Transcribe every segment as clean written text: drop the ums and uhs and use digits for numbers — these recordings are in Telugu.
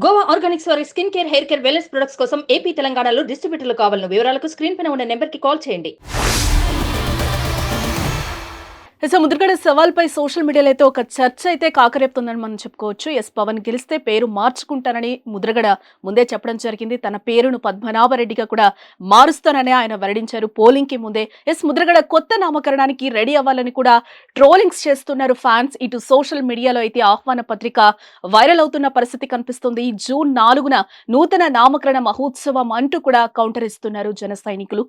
గోవా ఆర్గానిక్స్ వారి skin care, hair care, wellness products కోసం ఏపీ, తెలంగాణలో డిస్ట్రిబ్యూటర్లు కావాలను వివరాలకు స్క్రీన్ పైన ఉన్న నెంబర్కి కాల్ చేయండి. ముద్రగడ సవాల్పై సోషల్ మీడియాలో అయితే ఒక చర్చ అయితే కాకరేపుతుందని మనం చెప్పుకోవచ్చు. పవన్ గెలిస్తే పేరు మార్చుకుంటానని ముద్రగడ ముందే చెప్పడం జరిగింది. తన పేరును పద్మనాభరెడ్డిగా కూడా మారుస్తానని ఆయన వెల్లడించారు. పోలింగ్ కి ముందే ముద్రగడ కొత్త నామకరణానికి రెడీ అవ్వాలని కూడా ట్రోలింగ్స్ చేస్తున్నారు ఫ్యాన్స్. ఇటు సోషల్ మీడియాలో అయితే ఆహ్వాన పత్రిక వైరల్ అవుతున్న పరిస్థితి కనిపిస్తుంది. జూన్ 4న నూతన నామకరణ మహోత్సవం అంటూ కూడా కౌంటర్ ఇస్తున్నారు జన సైనికులు.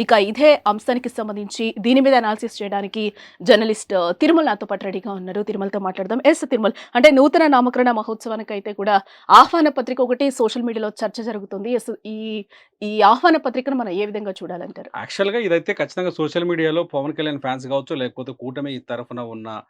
ఇక ఇదే అంశానికి సంబంధించి దీని మీద అనాలిసిస్ చేయడానికి జర్నలిస్ట్ తిరుమల నాతో పాటు రెడీగా ఉన్నారు. తిరుమలతో మాట్లాడదాం. తిరుమల, అంటే నూతన నామకరణ మహోత్సవానికి అయితే కూడా ఆహ్వాన పత్రిక ఒకటి సోషల్ మీడియాలో చర్చ జరుగుతుంది. ఈ ఈ ఆహ్వాన పత్రికను మనం ఏ విధంగా చూడాలంటారు? యాక్చువల్‌గా ఇదైతే ఖచ్చితంగా సోషల్ మీడియాలో పవన్ కళ్యాణ్ ఫ్యాన్స్ కావచ్చు, లేకపోతే కూటమి తరఫున ఉన్న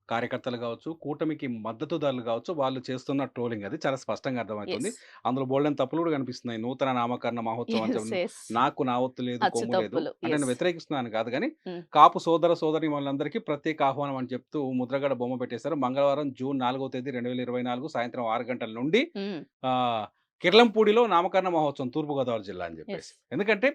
కార్యకర్తలు కావచ్చు, కూటమికి మద్దతుదారులు కావచ్చు, వాళ్ళు చేస్తున్న ట్రోలింగ్ అది చాలా స్పష్టంగా అర్థమవుతుంది. అందులో బోలెడన్ని తప్పులు కూడా కనిపిస్తున్నాయి. నూతన నామకరణ మహోత్సవం అని చెప్పి నాకు నా ఒత్తు లేదు, కొమ్ము లేదు అంటే నేను వ్యతిరేకిస్తున్నాను కాదు కానీ, కాపు సోదర సోదరి వాళ్ళందరికీ ప్రత్యేక ఆహ్వానం అని చెప్తూ ముద్రగడ బొమ్మ పెట్టేశారు. మంగళవారం జూన్ 4వ తేదీ 2024 సాయంత్రం 6 గంటల నుండి కిర్లంపూడిలో నామకరణ మహోత్సవం, తూర్పుగోదావరి జిల్లా అని చెప్పేసి. ఎందుకంటే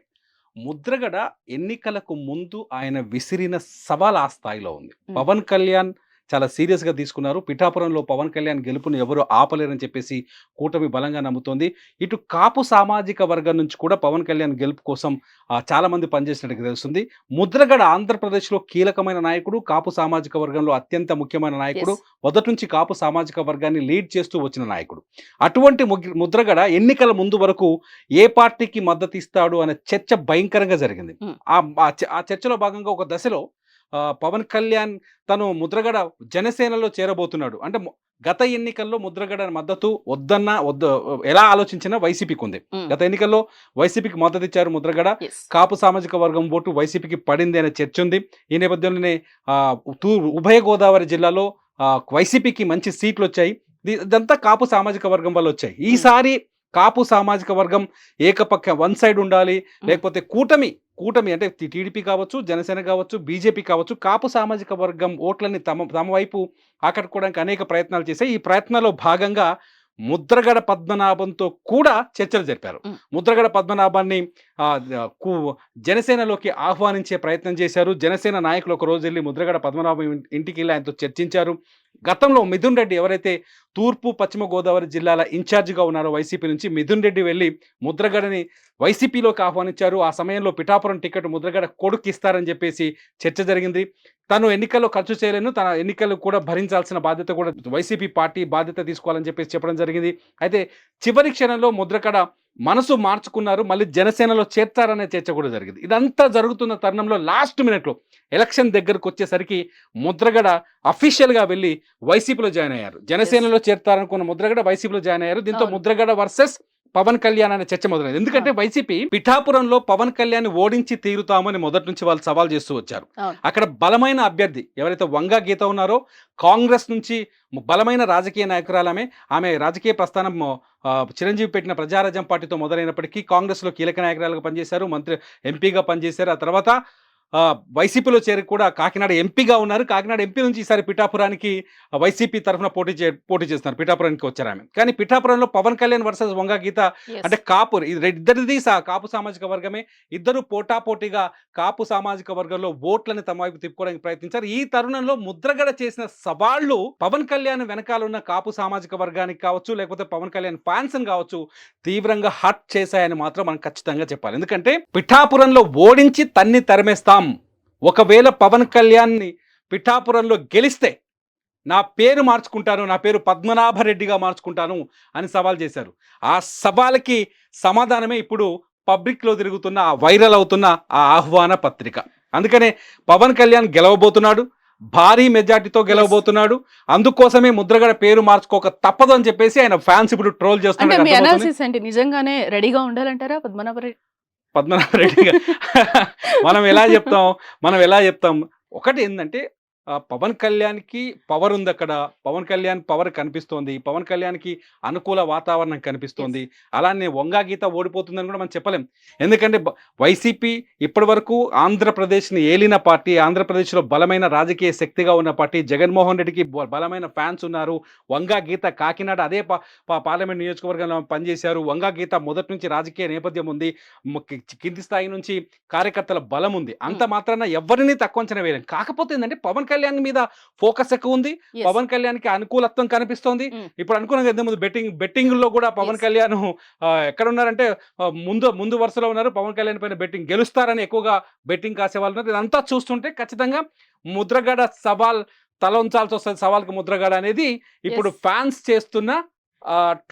ముద్రగడ ఎన్నికలకు ముందు ఆయన విసిరిన సవాల్ ఆ స్థాయిలో ఉంది. పవన్ కళ్యాణ్ చాలా సీరియస్గా తీసుకున్నారు. పిఠాపురంలో పవన్ కళ్యాణ్ గెలుపుని ఎవరు ఆపలేరని చెప్పేసి కూటమి బలంగా నమ్ముతోంది. ఇటు కాపు సామాజిక వర్గం నుంచి కూడా పవన్ కళ్యాణ్ గెలుపు కోసం చాలా మంది పనిచేసినట్టుగా తెలుస్తుంది. ముద్రగడ ఆంధ్రప్రదేశ్లో కీలకమైన నాయకుడు, కాపు సామాజిక వర్గంలో అత్యంత ముఖ్యమైన నాయకుడు, మొదటి నుంచి కాపు సామాజిక వర్గాన్ని లీడ్ చేస్తూ వచ్చిన నాయకుడు. అటువంటి ముద్రగడ ఎన్నికల ముందు వరకు ఏ పార్టీకి మద్దతు ఇస్తాడు అనే చర్చ భయంకరంగా జరిగింది. ఆ చర్చలో భాగంగా ఒక దశలో పవన్ కళ్యాణ్ తను ముద్రగడ జనసేనలో చేరబోతున్నాడు అంటే గత ఎన్నికల్లో ముద్రగడ మద్దతు వద్దు ఎలా ఆలోచించినా వైసీపీకి ఉంది. గత ఎన్నికల్లో వైసీపీకి మద్దతు ఇచ్చారు ముద్రగడ. కాపు సామాజిక వర్గం ఓటు వైసీపీకి పడింది అనే చర్చ ఉంది. ఈ నేపథ్యంలోనే ఉభయ గోదావరి జిల్లాలో వైసీపీకి మంచి సీట్లు వచ్చాయి. ఇదంతా కాపు సామాజిక వర్గం వల్ల వచ్చాయి. ఈసారి కాపు సామాజిక వర్గం ఏకపక్ష వన్ సైడ్ ఉండాలి, లేకపోతే కూటమి అంటే టీడీపీ కావచ్చు, జనసేన కావచ్చు, బీజేపీ కావచ్చు, కాపు సామాజిక వర్గం ఓట్లని తమ వైపు ఆకట్టుకోవడానికి అనేక ప్రయత్నాలు చేశాయి. ఈ ప్రయత్నాల్లో భాగంగా ముద్రగడ పద్మనాభంతో కూడా చర్చలు జరిపారు. ముద్రగడ పద్మనాభాన్ని జనసేనలోకి ఆహ్వానించే ప్రయత్నం చేశారు. జనసేన నాయకులు ఒక రోజు వెళ్ళి ముద్రగడ పద్మనాభం ఇంటికి వెళ్ళి ఆయనతో చర్చించారు. గతంలో మిథున్ రెడ్డి ఎవరైతే తూర్పు పశ్చిమ గోదావరి జిల్లాల ఇన్ఛార్జిగా ఉన్నారో వైసీపీ నుంచి, మిథున్ రెడ్డి వెళ్ళి ముద్రగడని వైసీపీలోకి ఆహ్వానించారు. ఆ సమయంలో పిఠాపురం టికెట్ ముద్రగడ కొడుకు ఇస్తారని చెప్పేసి చర్చ జరిగింది. తను ఎన్నికల్లో ఖర్చు చేయలేను, తన ఎన్నికలు కూడా భరించాల్సిన బాధ్యత కూడా వైసీపీ పార్టీ బాధ్యత తీసుకోవాలని చెప్పేసి చెప్పడం జరిగింది. అయితే చివరి క్షణంలో ముద్రగడ మనసు మార్చుకున్నారు, మళ్ళీ జనసేనలో చేర్చారనే చర్చ కూడా జరిగింది. ఇదంతా జరుగుతున్న తరుణంలో లాస్ట్ మినిట్లో ఎలక్షన్ దగ్గరకు వచ్చేసరికి ముద్రగడ అఫీషియల్గా వెళ్ళి వైసీపీలో జాయిన్ అయ్యారు. జనసేనలో చేర్తారనుకున్న ముద్రగడ వైసీపీలో జాయిన్ అయ్యారు. దీంతో ముద్రగడ వర్సెస్ పవన్ కళ్యాణ్ అనే చర్చ మొదలైంది. ఎందుకంటే వైసీపీ పిఠాపురంలో పవన్ కళ్యాణ్ ఓడించి తీరుతామని మొదటి నుంచి వాళ్ళు సవాల్ చేస్తూ వచ్చారు. అక్కడ బలమైన అభ్యర్థి ఎవరైతే వంగా గీత ఉన్నారో, కాంగ్రెస్ నుంచి బలమైన రాజకీయ నాయకురాలమే. ఆమె రాజకీయ ప్రస్థానం చిరంజీవి పెట్టిన ప్రజారాజ్యం పార్టీతో మొదలైనప్పటికీ కాంగ్రెస్లో కీలక నాయకురాలుగా పనిచేశారు, ఎంపీగా పనిచేశారు. ఆ తర్వాత వైసీపీలో చేరి కూడా కాకినాడ ఎంపీగా ఉన్నారు. కాకినాడ ఎంపీ నుంచి ఈసారి పిఠాపురానికి వైసీపీ తరఫున పోటీ చేస్తున్నారు. పిఠాపురానికి వచ్చారు ఆమె. కానీ పిఠాపురంలో పవన్ కళ్యాణ్ వర్సెస్ వంగా గీత అంటే కాపు, ఇద్దరిది కాపు సామాజిక వర్గమే. ఇద్దరు పోటాపోటీగా కాపు సామాజిక వర్గంలో ఓట్లని తమ వైపు తిప్పుకోవడానికి ప్రయత్నించారు. ఈ తరుణంలో ముద్రగడ చేసిన సవాళ్లు పవన్ కళ్యాణ్ వెనకాల ఉన్న కాపు సామాజిక వర్గానికి కావచ్చు, లేకపోతే పవన్ కళ్యాణ్ ఫ్యాన్స్ కావచ్చు, తీవ్రంగా హర్ట్ చేశాయని మాత్రం మనం ఖచ్చితంగా చెప్పాలి. ఎందుకంటే పిఠాపురంలో ఓడించి తన్ని తరిమేస్తాం, ఒకవేళ పవన్ కళ్యాణ్ని పిఠాపురంలో గెలిస్తే నా పేరు మార్చుకుంటాను, నా పేరు పద్మనాభరెడ్డిగా మార్చుకుంటాను అని సవాల్ చేశారు. ఆ సవాల్కి సమాధానమే ఇప్పుడు పబ్లిక్లో తిరుగుతున్న, వైరల్ అవుతున్న ఆ ఆహ్వాన పత్రిక. అందుకనే పవన్ కళ్యాణ్ గెలవబోతున్నాడు, భారీ మెజార్టీతో గెలవబోతున్నాడు. అందుకోసమే ముద్రగడ పేరు మార్చుకోక తప్పదు అని చెప్పేసి ఆయన ఫ్యాన్స్ ఇప్పుడు ట్రోల్ చేస్తున్నారు. నిజంగానే రెడీగా ఉండాలంటారా పద్మనాభరెడ్డిగా మనం ఎలా చెప్తాం ఒకటి ఏంటంటే పవన్ కళ్యాణ్‌కి పవర్ ఉందక్కడ. పవన్ కళ్యాణ్ పవర్ కనిపిస్తోంది. పవన్ కళ్యాణ్‌కి అనుకూల వాతావరణం కనిపిస్తోంది. అలానే వంగా గీత ఓడిపోతుందని కూడా మనం చెప్పలేం. ఎందుకంటే వైసీపీ ఇప్పటివరకు ఆంధ్రప్రదేశ్‌ని ఏలిన పార్టీ. ఆంధ్రప్రదేశ్‌లో బలమైన రాజకీయ శక్తిగా ఉన్న పార్టీ. జగన్మోహన్ రెడ్డికి బలమైన ఫ్యాన్స్ ఉన్నారు. వంగా గీత కాకినాడ అదే పార్లమెంట్ నియోజకవర్గంలో పనిచేశారు. వంగా గీత మొదటి నుంచి రాజకీయ నేపథ్యం ఉంది. కింది స్థాయి నుంచి కార్యకర్తల బలం ఉంది. అంత మాత్రాన ఎవరిని తక్కువ అంచనా వేయలేం. కాకపోతే ఏందంటే పవన్ కళ్యాణ్ మీద ఫోకస్ ఎక్కువ ఉంది. Yes. పవన్ కళ్యాణ్‌కి అనుకూలత్వం కనిపిస్తోంది. ఇప్పుడు అనుకున్నాం కదా ముందు బెట్టింగ్‌లో కూడా పవన్ Yes. కళ్యాణ్ ఎక్కడ ఉన్నారంటే ముందు వరుసలో ఉన్నారు. పవన్ కళ్యాణ్ పైన బెట్టింగ్ గెలుస్తారని ఎక్కువగా బెట్టింగ్ కాసేవాళ్ళు ఉన్నారు. ఇదంతా చూస్తుంటే ఖచ్చితంగా ముద్రగడ తల ఉంచాల్సి వస్తది సవాల్‌కి ముద్రగడ అనేది ఇప్పుడు Yes. ఫ్యాన్స్ చేస్తున్న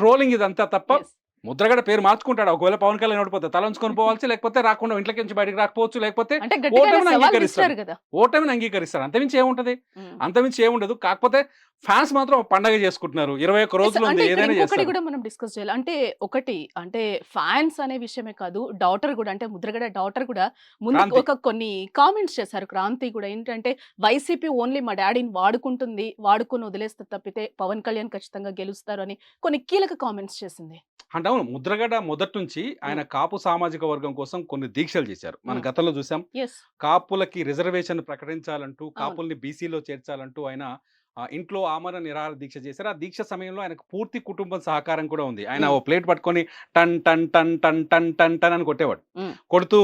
ట్రోలింగ్ ఇదంతా తప్ప Yes. ముద్రగడ పేరు మార్చుకుంటాడు. ఒకవేళ పవన్ కళ్యాణ్ ఓడిపోతే తల ఉంచుకొని పోవాల్సి, లేకపోతే రాకుండా ఇంట్లోకి నుంచి బయటకి రాకపోవచ్చు, లేకపోతే అంటే గట్టిగానే ఓటమిని సవాల్ అంగీకరిస్తాడు. విసిరారు కదా. ఓటమిని అంగీకరిస్తాడు. అంతమించి ఏముంటది? ఉమ్. అంతమించి ఏముండదు. కాకపోతే ఫ్యాన్స్ మాత్రం ఒక పండగ చేసుకుంటున్నారు. 21 Yes, రోజులు అంటే ఉంది. ఇక్కడ ఏదైనా ఇంకొకటి చేస్తారు. కూడా మనం డిస్కస్ చేయాలి. అంటే ఫ్యాన్స్ అనే విషయమే కాదు, డాటర్ కూడా అంటే ముద్రగడ డాటర్ కూడా ముందు క్రాంతి. కొన్ని కామెంట్స్ చేశారు. క్రాంతి కూడా ఏంటంటే వైసీపీ ఓన్లీ మా డాడీని వాడుకుంటుంది, వాడుకొని వదిలేస్తే తప్పితే పవన్ కళ్యాణ్ ఖచ్చితంగా గెలుస్తారు అని కొన్ని కీలక కామెంట్స్ చేసింది. అంటే అవును. ముద్రగడ మొదటి నుంచి ఆయన కాపు సామాజిక వర్గం కోసం కొన్ని దీక్షలు చేశారు. మనం గతంలో చూసాం. ఎస్. కాపులకి రిజర్వేషన్ ప్రకటించాలంటూ, అవును. కాపుల్ని బీసీలో చేర్చాలంటూ ఆయన ఇంట్లో ఆమరణ నిరాహార దీక్ష చేశారు. ఆ దీక్ష సమయంలో ఆయనకు పూర్తి కుటుంబం సహకారం కూడా ఉంది. ఆయన ఓ ప్లేట్ పట్టుకొని టన్ టన్ టన్ టన్ టన్ టన్ టన్ అని కొట్టేవాడు. కొడుతూ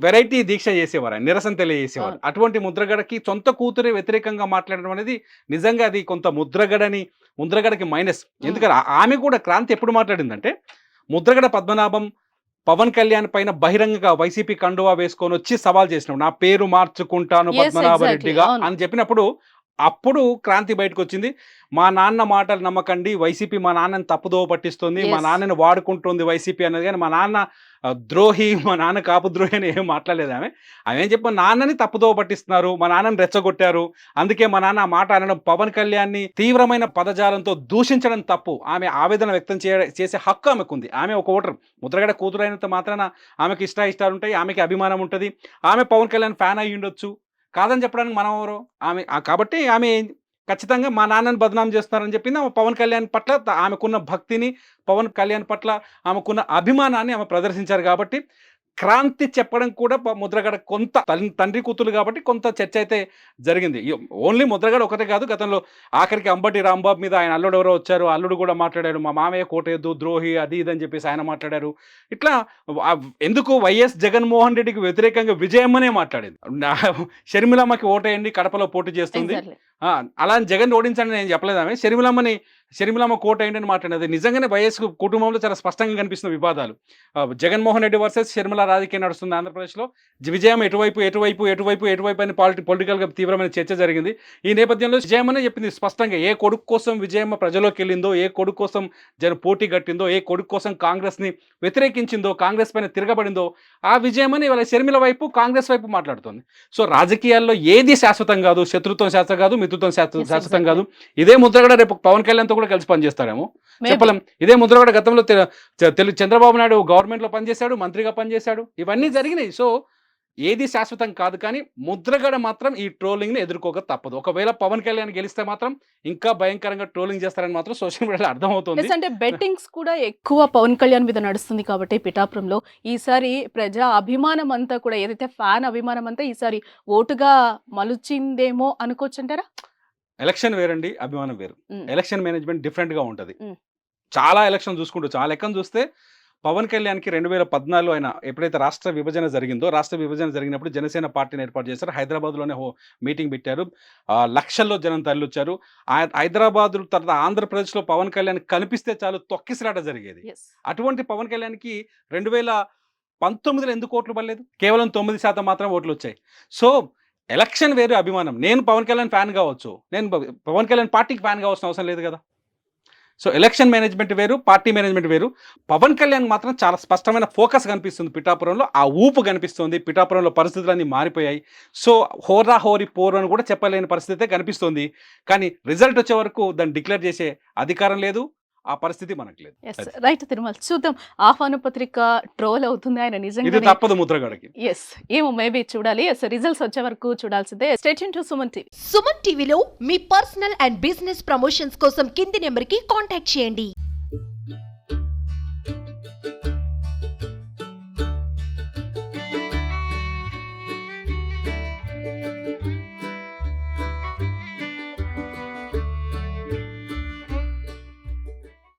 వెరైటీ దీక్ష చేసేవారు. ఆయన నిరసన తెలియజేసేవారు. అవును. అటువంటి ముద్రగడకి సొంత కూతురే వ్యతిరేకంగా మాట్లాడడం అనేది నిజంగా అది కొంత ముద్రగడకి మైనస్. ఎందుకంటే ఆమె కూడా క్రాంతి ఎప్పుడు మాట్లాడిందంటే, ముద్రగడ పద్మనాభం పవన్ కళ్యాణ్ పైన బహిరంగంగా వైసీపీ కండువా వేసుకొని వచ్చి సవాల్ చేసినాడు. నా పేరు మార్చుకుంటాను Yes, పద్మనాభ exactly. రెడ్డిగా అవును. అని చెప్పినప్పుడు అప్పుడు క్రాంతి బయటకు వచ్చింది. మా నాన్న మాటలు నమ్మకండి, వైసీపీ మా నాన్నని తప్పుదోవ పట్టిస్తుంది, మా Yes. నాన్నని వాడుకుంటుంది వైసీపీ అనేది. కానీ మా నాన్న ద్రోహి, మా నాన్న కాపు ద్రోహి అని ఏం మాట్లాడలేదు ఆమె. ఆమె ఏం చెప్పి నాన్నని తప్పుదోవ పట్టిస్తున్నారు, మా నాన్నని రెచ్చగొట్టారు, అందుకే మా నాన్న ఆ మాట అనడం, పవన్ కళ్యాణ్ని తీవ్రమైన పదజాలంతో దూషించడం తప్పు. ఆమె ఆవేదన వ్యక్తం చేసే హక్కు ఆమెకుంది. ఆమె ఒక ఓటర్. ముద్రగడ కూతురు అయినంత మాత్రాన ఆమెకి ఇష్టాలు ఉంటాయి, ఆమెకి అభిమానం ఉంటుంది. ఆమె పవన్ కళ్యాణ్ ఫ్యాన్ అయ్యి ఉండొచ్చు, కాదని చెప్పడానికి మనం ఎవరు? కాబట్టి ఆమె ఖచ్చితంగా మా నాన్నని బదనాం చేస్తున్నారని చెప్పింది. ఆమె పవన్ కళ్యాణ్ పట్ల ఆమెకున్న భక్తిని, పవన్ కళ్యాణ్ పట్ల ఆమెకున్న అభిమానాన్ని ఆమె ప్రదర్శించారు. కాబట్టి క్రాంతి చెప్పడం కూడా ముద్రగడ కొంత తండ్రి కూతురు కాబట్టి కొంత చర్చ అయితే జరిగింది. ఓన్లీ ముద్రగడ ఒకటే కాదు, గతంలో ఆఖరికి అంబటి రాంబాబు మీద ఆయన అల్లుడు ఎవరో వచ్చారు, అల్లుడు కూడా మాట్లాడారు, మా మామయ్య కోటేద్దు ద్రోహి అది ఇది అని చెప్పేసి ఆయన మాట్లాడారు. ఇట్లా ఎందుకు వైఎస్ జగన్మోహన్ రెడ్డికి వ్యతిరేకంగా విజయమ్మనే మాట్లాడింది. షర్మిలమ్మకి ఓటేయండి, కడపలో పోటీ చేస్తుంది, Exactly. అలా అని జగన్ ఓడించండి నేను చెప్పలేదు. ఆమె షర్మిలమ్మ కోట ఏంటని మాట్లాడేది. నిజంగానే వైఎస్ కుటుంబంలో చాలా స్పష్టంగా కనిపిస్తున్న వివాదాలు. జగన్మోహన్ రెడ్డి వర్సెస్ షర్మిల రాజకీయం నడుస్తుంది ఆంధ్రప్రదేశ్లో. విజయం ఎటువైపు అని పొలిటికల్గా తీవ్రమైన చర్చ జరిగింది. ఈ నేపథ్యంలో విజయమ్మనే చెప్పింది స్పష్టంగా, ఏ కొడుకు కోసం విజయమ్మ ప్రజలోకి వెళ్ళిందో, ఏ కొడుకు కోసం పోటీ కట్టిందో, ఏ కొడుకు కోసం కాంగ్రెస్ని వ్యతిరేకించిందో, కాంగ్రెస్ పైన తిరగబడిందో, ఆ విజయమ్మని ఇవాళ షర్మిల వైపు, కాంగ్రెస్ వైపు మాట్లాడుతుంది. సో రాజకీయాల్లో ఏది శాశ్వతం కాదు, శత్రుత్వం శాశ్వతం కాదు, మిత్రుత్వం శాశ్వతం కాదు. ఇదే ముద్రగడ రేపు పవన్ కళ్యాణ్తో కూడా కలిసి పనిచేస్తాడేమో చెప్పలేం. ఇదే ముద్రగడ గతంలో చంద్రబాబు నాయుడు గవర్నమెంట్ లో పనిచేశాడు, మంత్రిగా పనిచేశాడు, ఇవన్నీ జరిగినాయి. సో ఏది శాశ్వతం కాదు. కానీ ముద్రగడ మాత్రం ఈ ట్రోలింగ్ ని ఎదుర్కోక తప్పదు. ఒకవేళ పవన్ కళ్యాణ్ గెలిస్తే మాత్రం ఇంకా భయంకరంగా ట్రోలింగ్ చేస్తారని మాత్రం సోషల్ మీడియాలో అర్థమవుతుంది. అంటే బెట్టింగ్స్ కూడా ఎక్కువ పవన్ కళ్యాణ్ మీద నడుస్తుంది కాబట్టి పిఠాపురంలో ఈసారి ప్రజా అభిమానం అంతా కూడా ఏదైతే ఫ్యాన్ అభిమానం అంతా ఈసారి ఓటుగా మలుచిందేమో అనుకోవచ్చు అంటారా? ఎలక్షన్ వేరండి, అభిమానం వేరు. ఎలక్షన్ మేనేజ్మెంట్ డిఫరెంట్ గా ఉంటది. చాలా ఎలక్షన్ చూసుకుంటూ ఆ లెక్కను చూస్తే పవన్ కళ్యాణ్కి 2014 ఆయన ఎప్పుడైతే రాష్ట్ర విభజన జరిగినప్పుడు జనసేన పార్టీని ఏర్పాటు చేశారు. హైదరాబాద్లోనే మీటింగ్ పెట్టారు. లక్షల్లో జనం తరలిచ్చారు. హైదరాబాద్ తర్వాత ఆంధ్రప్రదేశ్లో పవన్ కళ్యాణ్ కనిపిస్తే చాలు తొక్కిసలాట జరిగేది. అటువంటి పవన్ కళ్యాణ్కి 2019లో ఎందుకు ఓట్లు పడలేదు? కేవలం 9% మాత్రం ఓట్లు వచ్చాయి. సో ఎలక్షన్ వేరు, అభిమానం. నేను పవన్ కళ్యాణ్ ఫ్యాన్ కావచ్చు, నేను పవన్ కళ్యాణ్ పార్టీకి ఫ్యాన్ కావాల్సిన అవసరం లేదు కదా. సో ఎలక్షన్ మేనేజ్మెంట్ వేరు, పార్టీ మేనేజ్మెంట్ వేరు. పవన్ కళ్యాణ్ మాత్రం చాలా స్పష్టమైన ఫోకస్ కనిపిస్తుంది పిఠాపురంలో, ఆ ఊపు కనిపిస్తుంది. పిఠాపురంలో పరిస్థితులన్నీ మారిపోయాయి. సో హోరీ పోరు అని కూడా చెప్పలేని పరిస్థితే కనిపిస్తుంది. కానీ రిజల్ట్ వచ్చే వరకు దాన్ని డిక్లేర్ చేసే అధికారం లేదు, ఆ పరిస్థితి మనకు లేదు. ఎస్ అది. రైట్ తిరుమల చూద్దాం. ఆహ్వాన పత్రిక ట్రోల్ అవుతుంది ఆయన ఇది నిజంగా. తప్పదు ముద్రగడకి. ఎస్ ఏమో మేబీ చూడాలి. ఎస్ రిజల్ట్స్ వచ్చే వరకు చూడాల్సిందే. State to Suman TV. Suman టీవీలో మీ పర్సనల్ అండ్ బిజినెస్ ప్రమోషన్స్ కోసం కింది నెంబర్కి కాంటాక్ట్ చేయండి.